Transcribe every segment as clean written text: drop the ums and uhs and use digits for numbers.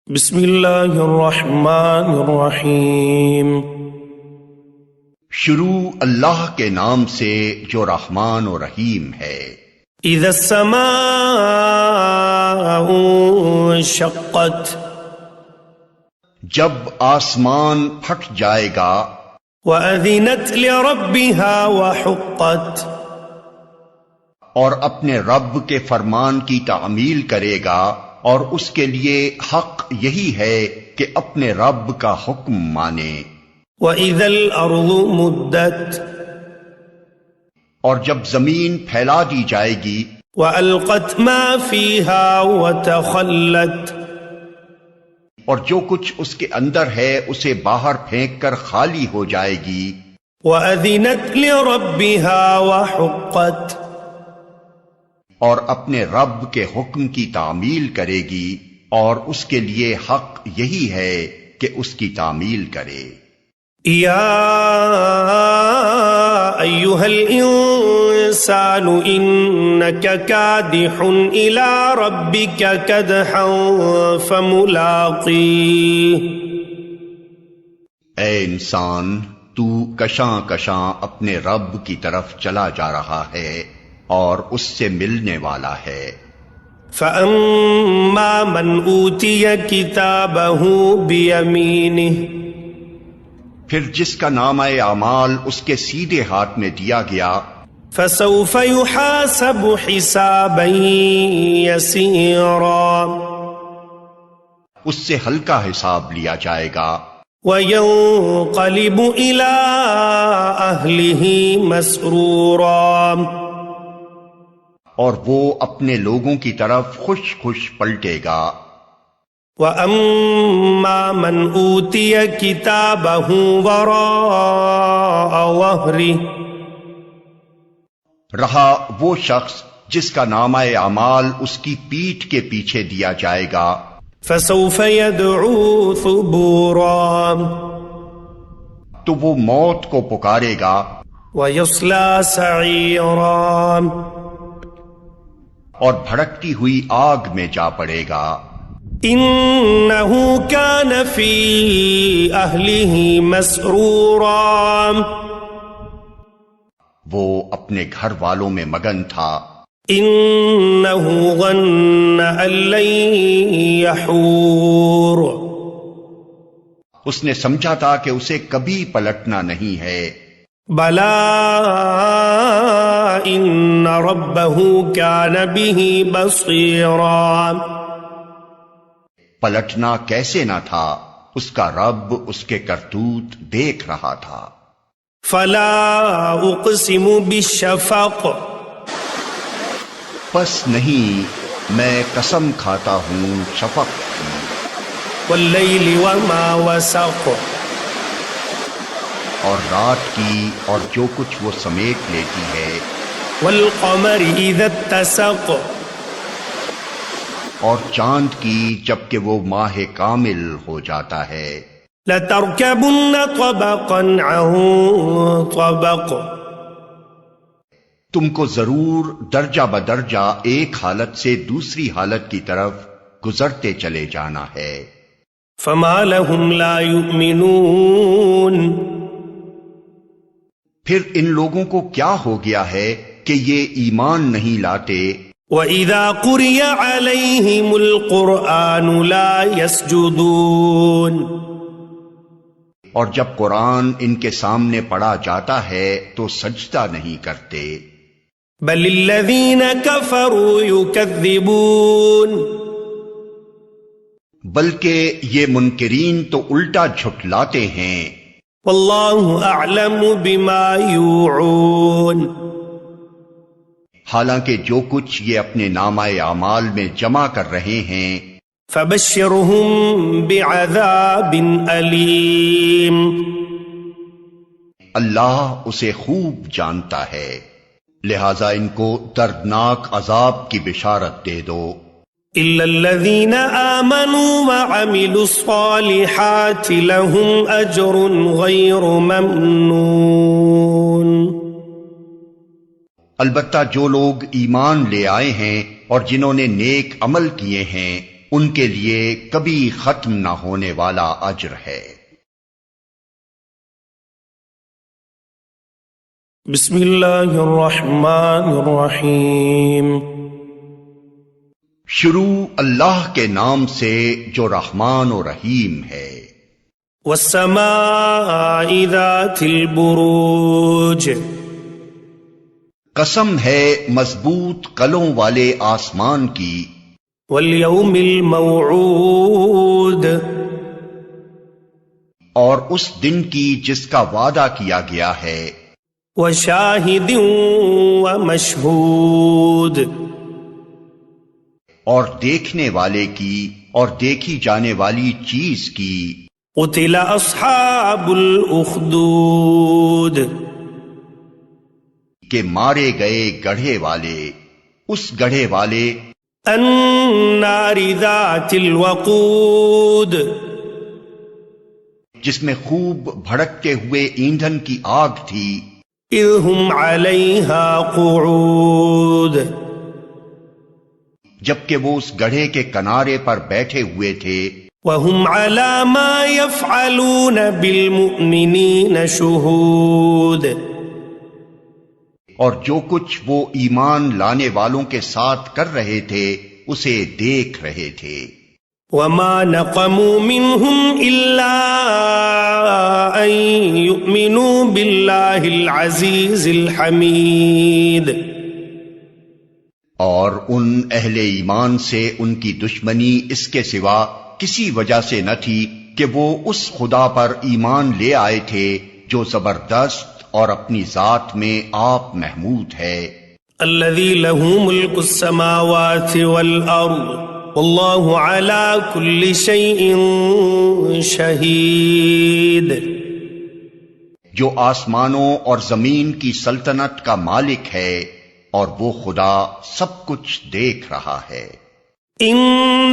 بسم اللہ الرحمن الرحیم۔ شروع اللہ کے نام سے جو رحمان و رحیم ہے۔ اذا السماء انشقت، جب آسمان پھٹ جائے گا، وَأَذِنَتْ لِرَبِّهَا وَحُقَّتْ، اور اپنے رب کے فرمان کی تعمیل کرے گا، اور اس کے لیے حق یہی ہے کہ اپنے رب کا حکم مانے۔ وَإِذَا الْأَرْضُ مُدَّتْ، اور جب زمین پھیلا دی جائے گی، وَأَلْقَتْ مَا فِيهَا وَتَخَلَّتْ، اور جو کچھ اس کے اندر ہے اسے باہر پھینک کر خالی ہو جائے گی۔ وَأَذِنَتْ لِرَبِّهَا وَحُقَّتْ، اور اپنے رب کے حکم کی تعمیل کرے گی، اور اس کے لیے حق یہی ہے کہ اس کی تعمیل کرے۔ یا ایھا الانسان انک کادح الی ربک کدحا فملاقیہ، اے انسان، تو کشاں کشاں اپنے رب کی طرف چلا جا رہا ہے اور اس سے ملنے والا ہے۔ فَأَمَّا مَنْ أُوتِيَ كِتَابَهُ بِيَمِينِهِ، پھر جس کا نامہ اعمال اس کے سیدھے ہاتھ میں دیا گیا، فَسَوْفَ يُحَاسَبُ حِسَابًا يَسِيرًا، اس سے ہلکا حساب لیا جائے گا، وَيَنْقَلِبُ إِلَىٰ أَهْلِهِ مَسْرُورًا، اور وہ اپنے لوگوں کی طرف خوش خوش پلٹے گا۔ وَأَمَّا مَنْ أُوتِيَ كِتَابَهُ وَرَاءَ ظَهْرِهِ، رہا وہ شخص جس کا نامہ اعمال اس کی پیٹھ کے پیچھے دیا جائے گا، فَسَوْفَ يَدْعُو ثُبُورًا، تو وہ موت کو پکارے گا، وَيَصْلَىٰ سَعِيرًا، اور بھڑکتی ہوئی آگ میں جا پڑے گا۔ إِنَّهُ كَانَ فِي أَهْلِهِ مَسْرُورًا، وہ اپنے گھر والوں میں مگن تھا، إِنَّهُ ظَنَّ أَن لَّن يَحُورَ، اس نے سمجھا تھا کہ اسے کبھی پلٹنا نہیں ہے۔ بَلَىٰ إِنَّ رَبَّهُ كَانَ بِهِ بَصِيرًا، پلٹنا کیسے نہ تھا، اس کا رب اس کے کرتوت دیکھ رہا تھا۔ فَلَا أُقْسِمُ بِالشَّفَقِ، پس نہیں، میں قسم کھاتا ہوں شفق کی، وَاللَّيْلِ وَمَا وَسَقَ، اور رات کی اور جو کچھ وہ سمیٹ لیتی ہے، وَالْقَمَرِ إِذَا اتَّسَقَ، اور چاند کی جبکہ وہ ماہ کامل ہو جاتا ہے۔ لَتَرْكَبُنَّ طَبَقًا عَن طَبَقٍ، تم کو ضرور درجہ بدرجہ ایک حالت سے دوسری حالت کی طرف گزرتے چلے جانا ہے۔ فَمَا لَهُمْ لَا يُؤْمِنُونَ، پھر ان لوگوں کو کیا ہو گیا ہے کہ یہ ایمان نہیں لاتے، وَإِذَا قُرِئَ عَلَيْهِمُ الْقُرْآنُ لَا يَسْجُدُونَ، اور جب قرآن ان کے سامنے پڑھا جاتا ہے تو سجدہ نہیں کرتے۔ بَلِ الَّذِينَ كَفَرُوا يُكَذِّبُونَ، بلکہ یہ منکرین تو الٹا جھٹلاتے ہیں۔ وَاللَّهُ أَعْلَمُ بِمَا يُوعُونَ، حالانکہ جو کچھ یہ اپنے نامہ اعمال میں جمع کر رہے ہیں، فَبَشِّرْهُم بِعَذَابٍ أَلِيمٍ، اللہ اسے خوب جانتا ہے، لہذا ان کو دردناک عذاب کی بشارت دے دو۔ إِلَّا الَّذِينَ آمَنُوا وَعَمِلُوا الصَّالِحَاتِ لَهُمْ أَجْرٌ غَيْرُ مَمْنُونٍ، البتہ جو لوگ ایمان لے آئے ہیں اور جنہوں نے نیک عمل کیے ہیں، ان کے لیے کبھی ختم نہ ہونے والا اجر ہے۔ بسم اللہ الرحمن الرحیم۔ شروع اللہ کے نام سے جو رحمان و رحیم ہے۔ والسماء ذات البروج، قسم ہے مضبوط قلوں والے آسمان کی، والیوم الموعود، اور اس دن کی جس کا وعدہ کیا گیا ہے، وشاہد ومشہود، اور دیکھنے والے کی اور دیکھی جانے والی چیز کی۔ قتل اصحاب الاخدود، کہ مارے گئے گڑھے والے، اس گڑھے والے، النار ذات الوقود، جس میں خوب بھڑکتے ہوئے ایندھن کی آگ تھی، اذ ہم علیہا قعود، جبکہ وہ اس گڑھے کے کنارے پر بیٹھے ہوئے تھے، وہم علی ما یفعلون بالمؤمنین شہود، اور جو کچھ وہ ایمان لانے والوں کے ساتھ کر رہے تھے اسے دیکھ رہے تھے۔ وما نقموا منہم الا ان یؤمنوا باللہ العزیز الحمید، اور ان اہل ایمان سے ان کی دشمنی اس کے سوا کسی وجہ سے نہ تھی کہ وہ اس خدا پر ایمان لے آئے تھے جو زبردست اور اپنی ذات میں آپ محمود ہے۔ الذی لہ ملک السماوات والارض واللہ علی کل شیء شہید، جو آسمانوں اور زمین کی سلطنت کا مالک ہے اور وہ خدا سب کچھ دیکھ رہا ہے۔ ان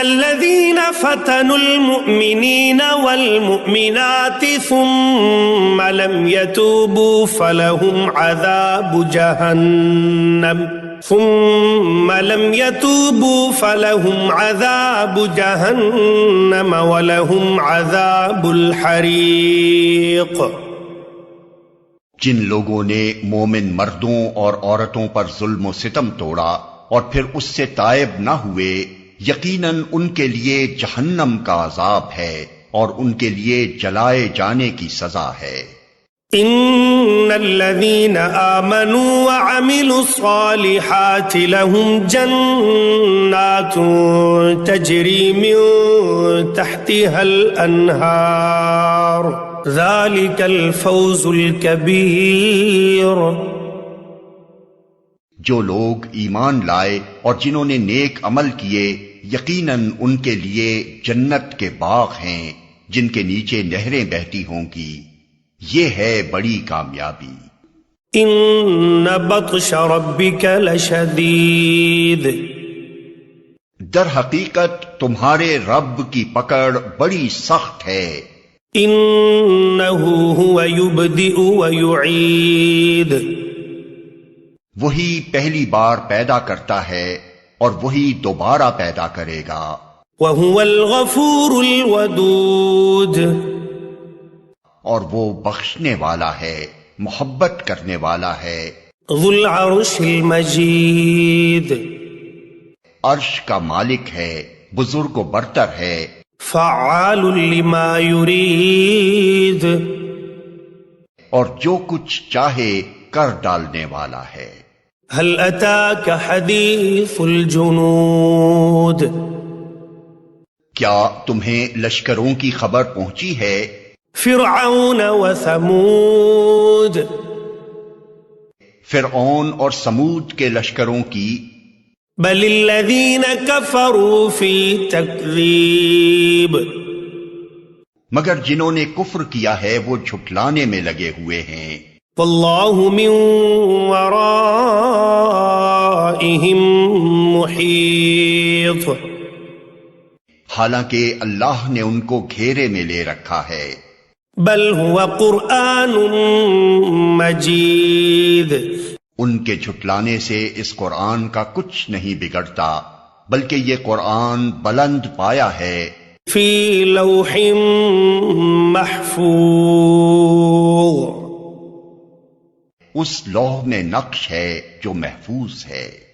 الذین فتنوا المؤمنین والمؤمنات ثم لم يتوبوا فلهم عذاب جہنم ولهم عذاب الحریق، جن لوگوں نے مومن مردوں اور عورتوں پر ظلم و ستم توڑا اور پھر اس سے تائب نہ ہوئے، یقیناً ان کے لیے جہنم کا عذاب ہے اور ان کے لیے جلائے جانے کی سزا ہے۔ ان الذین آمنوا وعملوا الصالحات لهم جنات تجری من تحتها الانہار ذلك الفوز الکبیر، جو لوگ ایمان لائے اور جنہوں نے نیک عمل کیے، یقیناً ان کے لیے جنت کے باغ ہیں جن کے نیچے نہریں بہتی ہوں گی، یہ ہے بڑی کامیابی۔ ان بطش ربک لشدید، در حقیقت تمہارے رب کی پکڑ بڑی سخت ہے۔ انہ هو یبدئ ویعید، وہی پہلی بار پیدا کرتا ہے اور وہی دوبارہ پیدا کرے گا۔ وَهُوَ الْغَفُورُ الْوَدُودُ، اور وہ بخشنے والا ہے، محبت کرنے والا ہے۔ ذُو الْعَرْشِ الْمَجِيدُ، عرش کا مالک ہے، بزرگ و برتر ہے۔ فَعَّالٌ لِمَا يُرِيدُ، اور جو کچھ چاہے کر ڈالنے والا ہے۔ هل أتاك حديث الجنود، کیا تمہیں لشکروں کی خبر پہنچی ہے؟ فرعون وثمود، فرعون اور سمود کے لشکروں کی۔ بل الذين كفروا في تكذيب، مگر جنہوں نے کفر کیا ہے وہ جھٹلانے میں لگے ہوئے ہیں۔ واللہ من ورائهم محیط، حالانکہ اللہ نے ان کو گھیرے میں لے رکھا ہے۔ بل هو قرآن مجید، ان کے جھٹلانے سے اس قرآن کا کچھ نہیں بگڑتا، بلکہ یہ قرآن بلند پایا ہے فی لوح محفوظ، اس لوح میں نقش ہے جو محفوظ ہے